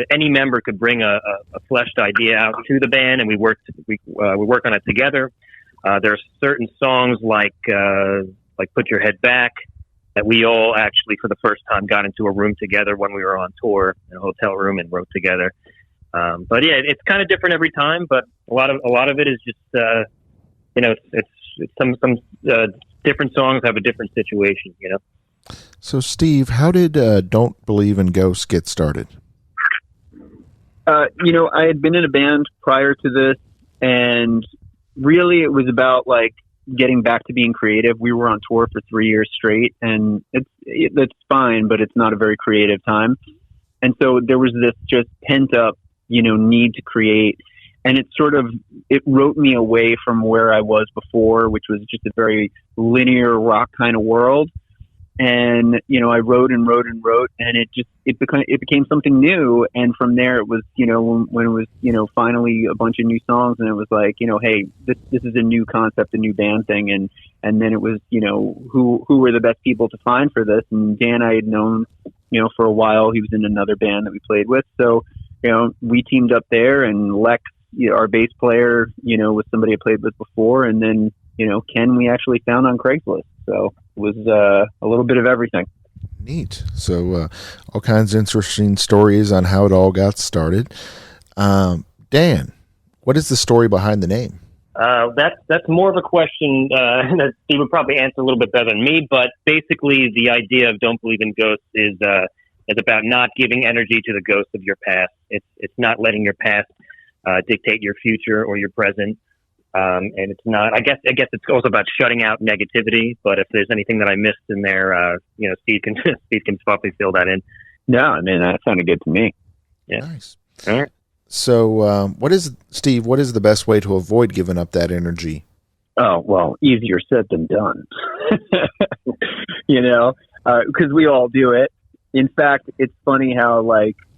any member could bring a fleshed idea out to the band, and we work on it together. There are certain songs like "Put Your Head Back" that we all actually, for the first time, got into a room together when we were on tour in a hotel room and wrote together. But yeah, it's kind of different every time, but a lot of it is just, it's some different songs have a different situation, So Steve, how did Don't Believe in Ghosts get started? I had been in a band prior to this, and really it was about getting back to being creative. We were on tour for 3 years straight, and that's fine, but it's not a very creative time. And so there was this just pent up need to create. And it wrote me away from where I was before, which was just a very linear rock kind of world. And, I wrote and wrote and wrote, and it became something new. And from there it was, when it was, finally a bunch of new songs, and it was like, hey, this is a new concept, a new band thing. And then it was, who were the best people to find for this? And Dan, I had known, for a while. He was in another band that we played with. So, we teamed up there, and Lex, our bass player, was somebody I played with before. And then, Ken, we actually found on Craigslist. So it was a little bit of everything. Neat. So all kinds of interesting stories on how it all got started. Dan, what is the story behind the name? That's more of a question that Steve would probably answer a little bit better than me. But basically, the idea of Don't Believe in Ghosts is about not giving energy to the ghosts of your past. It's not letting your past dictate your future or your present. And it's not. I guess it's also about shutting out negativity. But if there's anything that I missed in there, Steve can probably fill that in. No, I mean that sounded good to me. Yeah. Nice. All right. So, what is the best way to avoid giving up that energy? Oh, well, easier said than done. Because we all do it. In fact, it's funny how,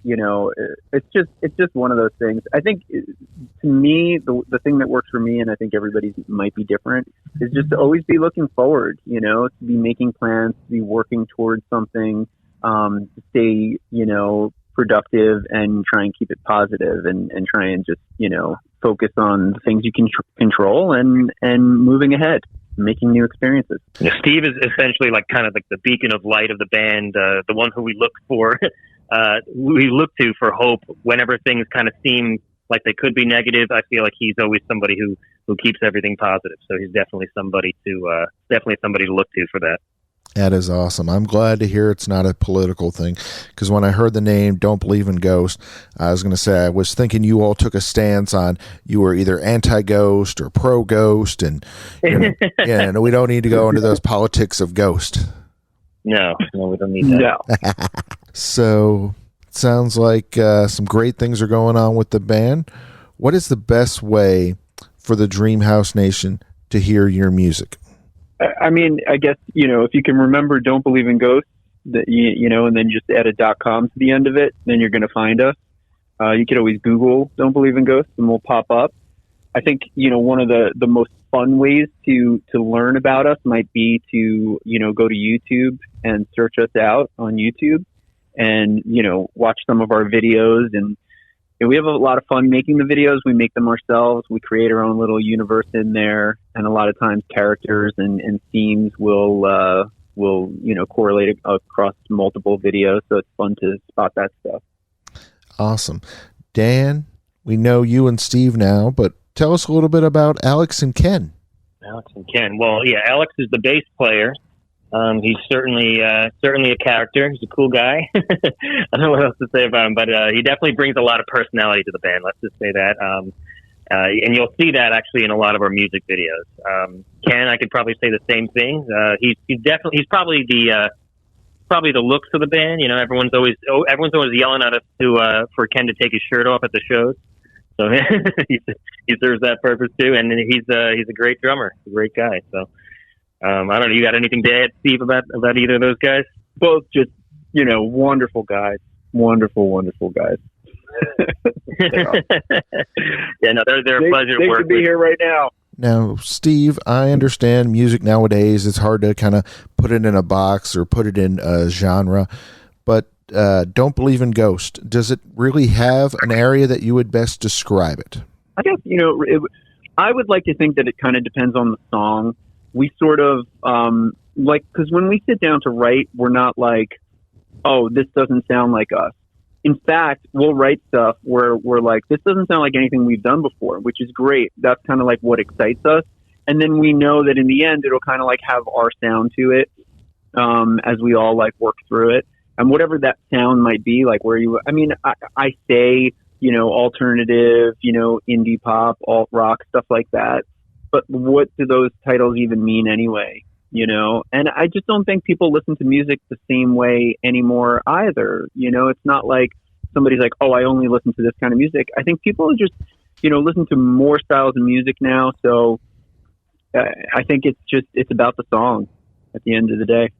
it's just one of those things. I think, to me, the thing that works for me, and I think everybody's might be different, is just to always be looking forward, to be making plans, to be working towards something, to stay, productive and try and keep it positive and try and just, focus on the things you can control and moving ahead, making new experiences. Yeah, Steve is essentially kind of the beacon of light of the band, the one who we look for, we look to for hope whenever things kind of seem like they could be negative. I feel like he's always somebody who keeps everything positive. So he's definitely somebody to look to for that. That is awesome. I'm glad to hear it's not a political thing, because when I heard the name Don't Believe in Ghosts, I was going to say I was thinking you all took a stance on you were either anti-ghost or pro-ghost, and and we don't need to go into those politics of ghost. No, we don't need that. No. So it sounds like some great things are going on with the band. What is the best way for the Dreamhouse Nation to hear your music? I mean, I guess, if you can remember Don't Believe in Ghosts, and then just add a .com to the end of it, then you're going to find us. You could always Google Don't Believe in Ghosts and we'll pop up. I think, one of the most fun ways to learn about us might be to, go to YouTube and search us out on YouTube and, watch some of our videos. And we have a lot of fun making the videos. We make them ourselves. We create our own little universe in there. And a lot of times characters and themes will correlate across multiple videos. So it's fun to spot that stuff. Awesome. Dan, we know you and Steve now, but tell us a little bit about Alex and Ken. Alex and Ken. Well, yeah, Alex is the bass player. He's certainly a character. He's a cool guy. I don't know what else to say about him, but he definitely brings a lot of personality to the band. Let's just say that. And you'll see that actually in a lot of our music videos. Ken, I could probably say the same thing. He's probably the looks of the band. Everyone's always yelling at us for Ken to take his shirt off at the shows. So he serves that purpose too. And he's a great drummer, a great guy. So. I don't know. You got anything to add, Steve, about either of those guys? Both just, wonderful guys. Wonderful guys. Yeah, no, they're a pleasure to work with. They should be here right now. Now, Steve, I understand music nowadays, it's hard to kind of put it in a box or put it in a genre, but Don't Believe in Ghost, does it really have an area that you would best describe it? I guess, I would like to think that it kind of depends on the song. We sort of, because when we sit down to write, we're not like, oh, this doesn't sound like us. In fact, we'll write stuff where we're like, this doesn't sound like anything we've done before, which is great. That's kind of like what excites us. And then we know that in the end, it'll kind of like have our sound to it as we all like work through it. And whatever that sound might be, like I say, alternative, indie pop, alt rock, stuff like that. But what do those titles even mean anyway? And I just don't think people listen to music the same way anymore either. It's not like somebody's like, oh, I only listen to this kind of music. I think people just, listen to more styles of music now. So I think it's about the song at the end of the day.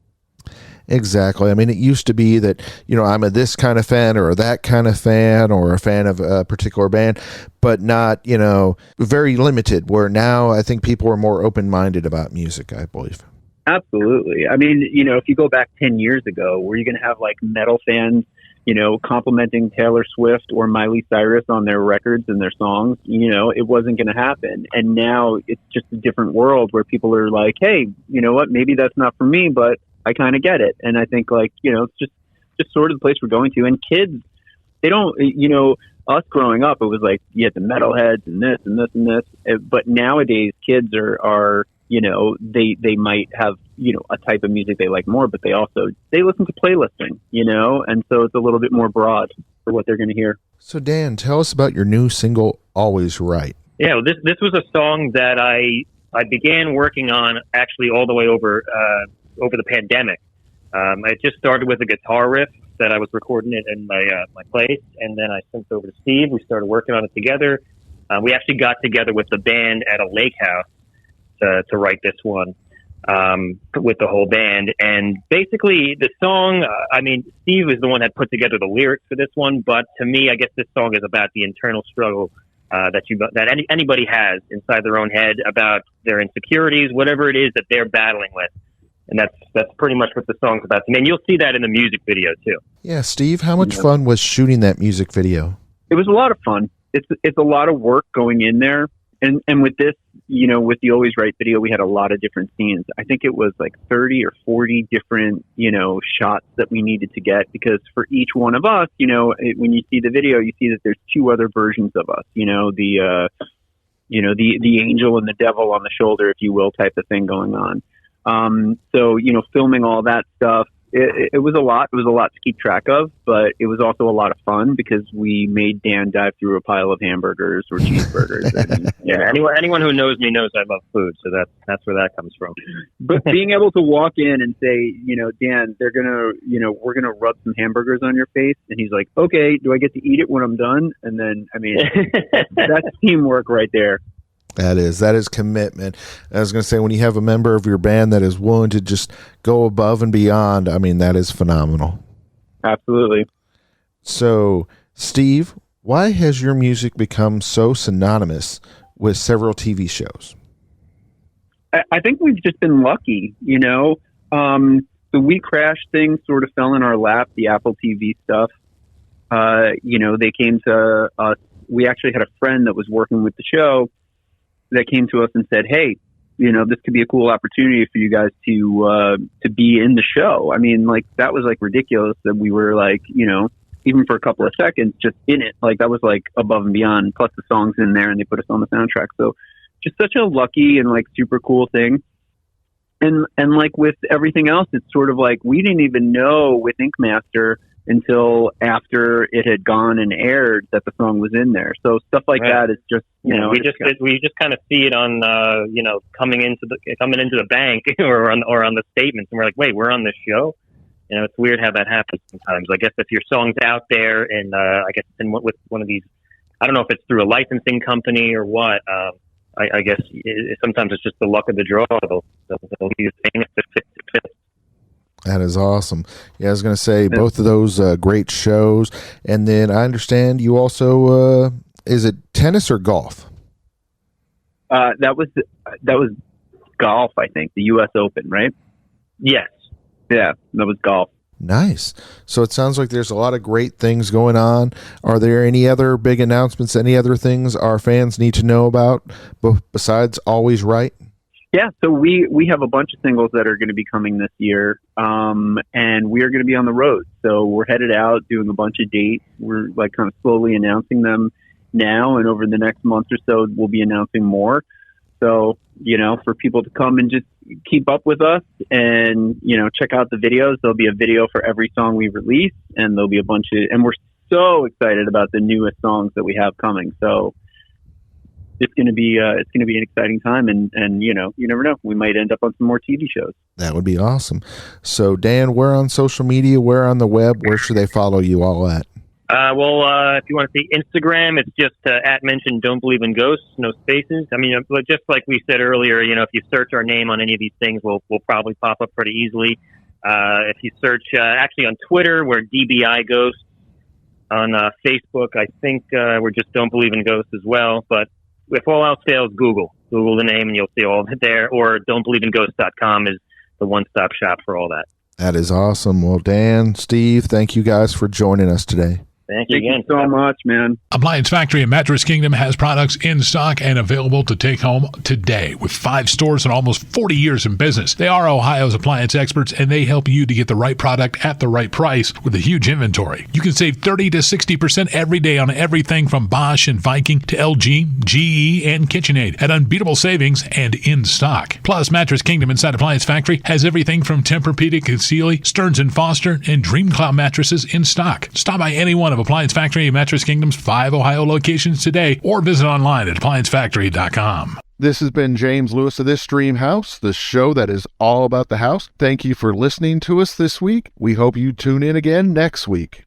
Exactly. I mean, it used to be that, I'm a this kind of fan or that kind of fan or a fan of a particular band, but not, very limited, where now I think people are more open-minded about music, I believe. Absolutely. I mean, if you go back 10 years ago, were you going to have like metal fans, complimenting Taylor Swift or Miley Cyrus on their records and their songs? It wasn't going to happen. And now it's just a different world where people are like, hey, you know what, maybe that's not for me, but I kind of get it. And I think it's just sort of the place we're going to. And kids, they don't, us growing up, it was like, you had the metalheads and this and this and this. But nowadays kids are they might have, a type of music they like more, but they listen to playlisting, and so it's a little bit more broad for what they're going to hear. So Dan, tell us about your new single, Always Right. Yeah, well, this was a song that I began working on actually all the way over the pandemic. It just started with a guitar riff, that I was recording it in my place, and then I sent it over to Steve. We started working on it together. We actually got together with the band at a lake house to write this one with the whole band. And basically, the song, Steve is the one that put together the lyrics for this one, but to me, I guess this song is about the internal struggle that anybody has inside their own head about their insecurities, whatever it is that they're battling with. And that's pretty much what the song's about to me. And you'll see that in the music video, too. Yeah, Steve, how much fun was shooting that music video? It was a lot of fun. It's a lot of work going in there. And with this, with the Always Right video, we had a lot of different scenes. I think it was like 30 or 40 different, shots that we needed to get, because for each one of us, when you see the video, you see that there's two other versions of us, the angel and the devil on the shoulder, if you will, type of thing going on. So, filming all that stuff, it was a lot. It was a lot to keep track of, but it was also a lot of fun because we made Dan dive through a pile of hamburgers or cheeseburgers. And, anyone who knows me knows I love food, so that's where that comes from. But being able to walk in and say, Dan, they're gonna, we're gonna rub some hamburgers on your face, and he's like, okay, do I get to eat it when I'm done? And then, that's teamwork right there. That is commitment. I was going to say, when you have a member of your band that is willing to just go above and beyond, that is phenomenal. Absolutely. So, Steve, why has your music become so synonymous with several TV shows? I think we've just been lucky, The We Crash thing sort of fell in our lap, the Apple TV stuff. They came to us. We actually had a friend that was working with the show that came to us and said, hey, this could be a cool opportunity for you guys to be in the show. That was ridiculous that we were even for a couple of seconds just in it. That was above and beyond, plus the songs in there and they put us on the soundtrack. So just such a lucky and super cool thing. And with everything else, it's sort of we didn't even know with Ink Master until after it had gone and aired that the song was in there. So stuff like that is just, we just kind of see it on, coming into the bank or on the statements. And we're like, wait, we're on this show. It's weird how that happens sometimes. I guess if your song's out there and, I guess with one of these, I don't know if it's through a licensing company or what, I guess sometimes it's just the luck of the draw. They'll use things to fit. That is awesome. Yeah, I was going to say both of those great shows. And then I understand you also, is it tennis or golf? That was golf, I think, the U.S. Open, right? Yes. Yeah, that was golf. Nice. So it sounds like there's a lot of great things going on. Are there any other big announcements, any other things our fans need to know about besides Always Right? Yeah, so we have a bunch of singles that are going to be coming this year, and we are going to be on the road. So we're headed out, doing a bunch of dates. We're kind of slowly announcing them now, and over the next month or so, we'll be announcing more. So, for people to come and just keep up with us and, check out the videos. There'll be a video for every song we release, and there'll be a bunch of, and we're so excited about the newest songs that we have coming. So it's going to be an exciting time, and you never know, we might end up on some more TV shows. That would be awesome. So Dan, where on social media, where on the web, where should they follow you all at? If you want to see Instagram, it's just @mention Don't Believe in Ghosts, no spaces. Just like we said earlier, if you search our name on any of these things, we'll probably pop up pretty easily. If you search actually on Twitter, we're DBI Ghosts. On Facebook, I think we're just Don't Believe in Ghosts as well. But if all else fails, Google the name and you'll see all of it there. Or don'tbelieveinghosts.com is the one-stop shop for all that. That is awesome. Well, Dan, Steve, thank you guys for joining us today. Thank you again. So much, man. Appliance Factory in Mattress Kingdom has products in stock and available to take home today. With 5 stores and almost 40 years in business, they are Ohio's appliance experts, and they help you to get the right product at the right price with a huge inventory. You can save 30 to 60% every day on everything from Bosch and Viking to LG, GE, and KitchenAid at unbeatable savings and in stock. Plus, Mattress Kingdom inside Appliance Factory has everything from Tempur-Pedic and Sealy, Stearns & Foster, and DreamCloud mattresses in stock. Stop by any one of of Appliance Factory and Mattress Kingdom's 5 Ohio locations today, or visit online at appliancefactory.com. This has been James Lewis of This Dream House, the show that is all about the house. Thank you for listening to us this week. We hope you tune in again next week.